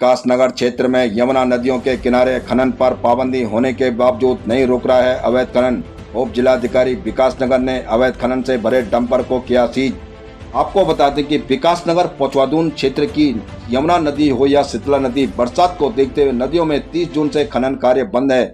विकास नगर क्षेत्र में यमुना नदियों के किनारे खनन पर पाबंदी होने के बावजूद नहीं रोक रहा है अवैध खनन। उप जिलाधिकारी विकास नगर ने अवैध खनन से भरे डंपर को किया सीज। आपको बता दें कि विकास नगर पोचवादून क्षेत्र की यमुना नदी हो या शीतला नदी, बरसात को देखते हुए नदियों में 30 जून से खनन कार्य बंद है।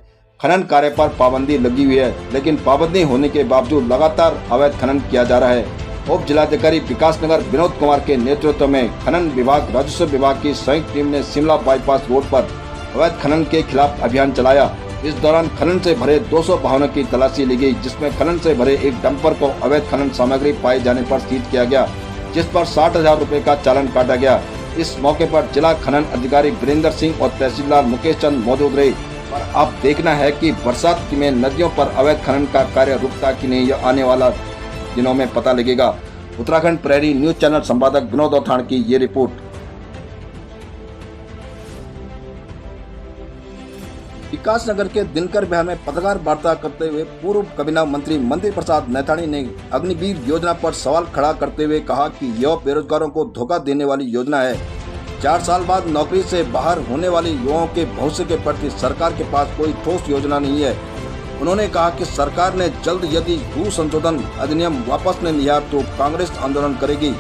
खनन कार्य पर पाबंदी लगी हुई है, लेकिन पाबंदी होने के बावजूद लगातार अवैध खनन किया जा रहा है। उप जिलाधिकारी विकास नगर विनोद कुमार के नेतृत्व में खनन विभाग राजस्व विभाग की संयुक्त टीम ने शिमला बाईपास रोड पर अवैध खनन के खिलाफ अभियान चलाया। इस दौरान खनन से भरे 200 वाहनों की तलाशी ली गई, जिसमें खनन से भरे एक डंपर को अवैध खनन सामग्री पाए जाने पर सीज किया गया, जिस पर 60,000 रुपए का चालान काटा गया। इस मौके पर जिला खनन अधिकारी वीरेंद्र सिंह और तहसीलदार मुकेश चंद मौजूद रहे। पर अब देखना है कि बरसात में नदियों पर अवैध खनन का कार्य रुकता कि नहीं, यह आने वाला दिनों में पता लगेगा। उत्तराखंड प्रहरी न्यूज चैनल संपादक विनोद औथाण की ये रिपोर्ट। विकास नगर के दिनकर विहार में पत्रकार वार्ता करते हुए पूर्व कैबिनेट मंत्री मंत्री प्रसाद नैथानी ने अग्निवीर योजना पर सवाल खड़ा करते हुए कहा कि यह बेरोजगारों को धोखा देने वाली योजना है। 4 साल बाद नौकरी से बाहर होने वाले युवाओं के भविष्य के प्रति सरकार के पास कोई ठोस योजना नहीं है। उन्होंने कहा कि सरकार ने जल्द यदि भू संशोधन अधिनियम वापस न लिया तो कांग्रेस आंदोलन करेगी।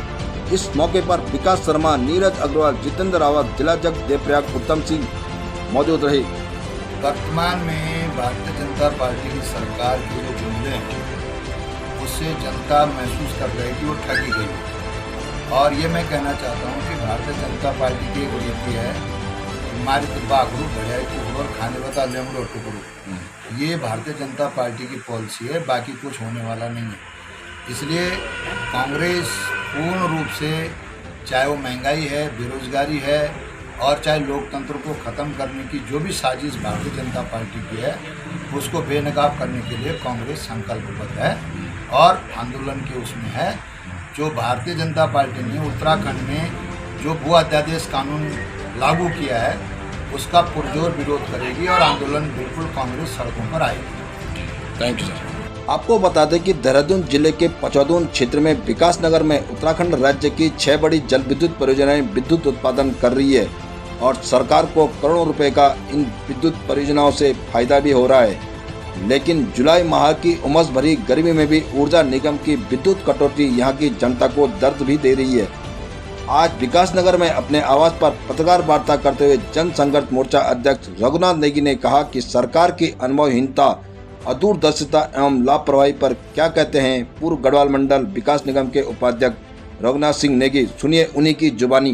इस मौके पर विकास शर्मा, नीरज अग्रवाल, जितेंद्र रावत, जिला जग देवप्रयाग उत्तम सिंह मौजूद रहे। वर्तमान में भारतीय जनता पार्टी की सरकार के जो जुमले हैं उससे जनता महसूस कर रही है कि वो ठगी गई। और ये मैं कहना चाहता हूँ कि भारतीय जनता पार्टी की एक नीति है, हमारी तो बागरू बढ़िया टुकड़ो और खाने बता लेमड़ो टुकड़ो। ये भारतीय जनता पार्टी की पॉलिसी है, बाकी कुछ होने वाला नहीं है। इसलिए कांग्रेस पूर्ण रूप से, चाहे वो महंगाई है, बेरोजगारी है और चाहे लोकतंत्र को ख़त्म करने की जो भी साजिश भारतीय जनता पार्टी की है, उसको बेनकाब करने के लिए कांग्रेस संकल्पबद्ध है और आंदोलन के उसमें है। जो भारतीय जनता पार्टी ने उत्तराखंड में जो भू अध्यादेश कानून लागू किया है उसका पुरजोर विरोध करेगी और आंदोलन बिल्कुल कांग्रेस सड़कों पर आएगी। Thank you sir. आपको बता दें कि देहरादून जिले के पोचवादून क्षेत्र में विकास नगर में उत्तराखंड राज्य की 6 बड़ी जल विद्युत परियोजनाएं विद्युत उत्पादन कर रही है और सरकार को करोड़ों रुपए का इन विद्युत परियोजनाओं से फायदा भी हो रहा है। लेकिन जुलाई माह की उमस भरी गर्मी में भी ऊर्जा निगम की विद्युत कटौती यहाँ की जनता को दर्द भी दे रही है। आज विकास नगर में अपने आवास पर पत्रकार वार्ता करते हुए जन संघर्ष मोर्चा अध्यक्ष रघुनाथ नेगी ने कहा कि सरकार की अनुभवहीनता, अदूरदर्शिता एवं लापरवाही पर क्या कहते हैं पूर्व गढ़वाल मंडल विकास निगम के उपाध्यक्ष रघुनाथ सिंह नेगी। सुनिए उन्हीं की जुबानी।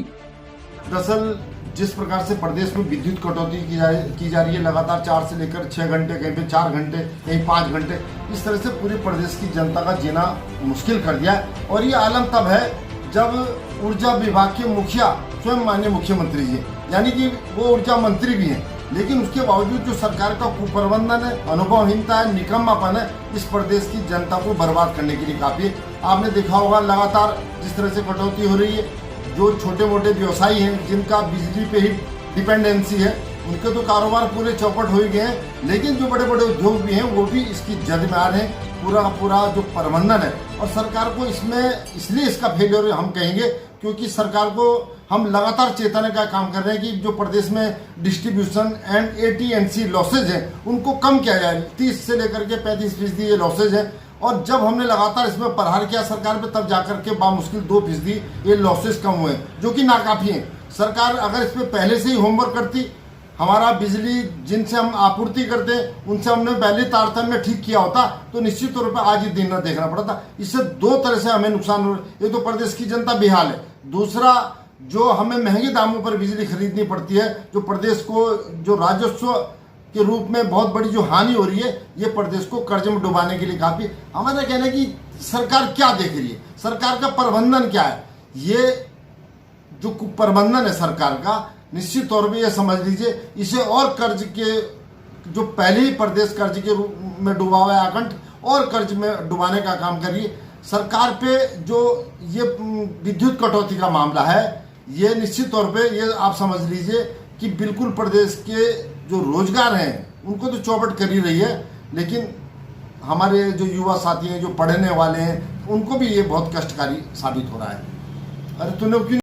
दरअसल जिस प्रकार से प्रदेश में विद्युत कटौती की जा रही है, लगातार 4 से लेकर 6 घंटे, कहीं पे 4 घंटे, कहीं 5 घंटे, इस तरह से पूरे प्रदेश की जनता का जीना मुश्किल कर दिया है। और ये आलम तब है जब ऊर्जा विभाग के मुखिया स्वयं माननीय मुख्यमंत्री जी, यानी कि वो ऊर्जा मंत्री भी हैं, लेकिन उसके बावजूद जो सरकार का कुप्रबंधन है, अनुभवहीनता है, निकम्मापन है, इस प्रदेश की जनता को बर्बाद करने के लिए काफी है। आपने देखा होगा लगातार जिस तरह से कटौती हो रही है, जो छोटे मोटे व्यवसायी हैं जिनका बिजली पे ही डिपेंडेंसी है, उनके तो कारोबार पूरे चौपट हो ही गए हैं, लेकिन जो बड़े बड़े उद्योग भी हैं वो भी इसकी जद में आ रहे हैं। पूरा का पूरा जो प्रबंधन है और सरकार को इसमें इसलिए इसका फेलियर हम कहेंगे क्योंकि सरकार को हम लगातार चेताने का काम कर रहे हैं कि जो प्रदेश में डिस्ट्रीब्यूशन एंड AT&C लॉसेज हैं उनको कम किया जाए। 30 से लेकर के 35% ये लॉसेज है और जब हमने लगातार इसमें प्रहार किया सरकार पे, तब जाकर के बामुश्किल 2% ये लॉसेज कम हुए, जो कि नाकाफी हैं। सरकार अगर इस पर पहले से ही होमवर्क करती, हमारा बिजली जिनसे हम आपूर्ति करते हैं उनसे हमने पहले तारतम्य ठीक किया होता, तो निश्चित तौर पर आज ये दिन न देखना पड़ता। इससे 2 तरह से हमें नुकसान हो रहा है। एक तो प्रदेश की जनता बेहाल है, दूसरा जो हमें महंगे दामों पर बिजली खरीदनी पड़ती है, जो प्रदेश को जो राजस्व के रूप में बहुत बड़ी जो हानि हो रही है, ये प्रदेश को कर्ज में डुबाने के लिए काफी। हमारा कहना है कि सरकार क्या देख रही है, सरकार का प्रबंधन क्या है। ये जो प्रबंधन है सरकार का, निश्चित तौर पे ये समझ लीजिए, इसे और कर्ज के जो पहले ही प्रदेश कर्ज के रूप में डूबा हुआ है आकंठ, और कर्ज में डुबाने का काम करिए। सरकार पे जो ये विद्युत कटौती का मामला है, ये निश्चित तौर पे ये आप समझ लीजिए कि बिल्कुल प्रदेश के जो रोजगार हैं उनको तो चौपट कर ही रही है, लेकिन हमारे जो युवा साथी हैं जो पढ़ने वाले हैं उनको भी ये बहुत कष्टकारी साबित हो रहा है। अरे तूने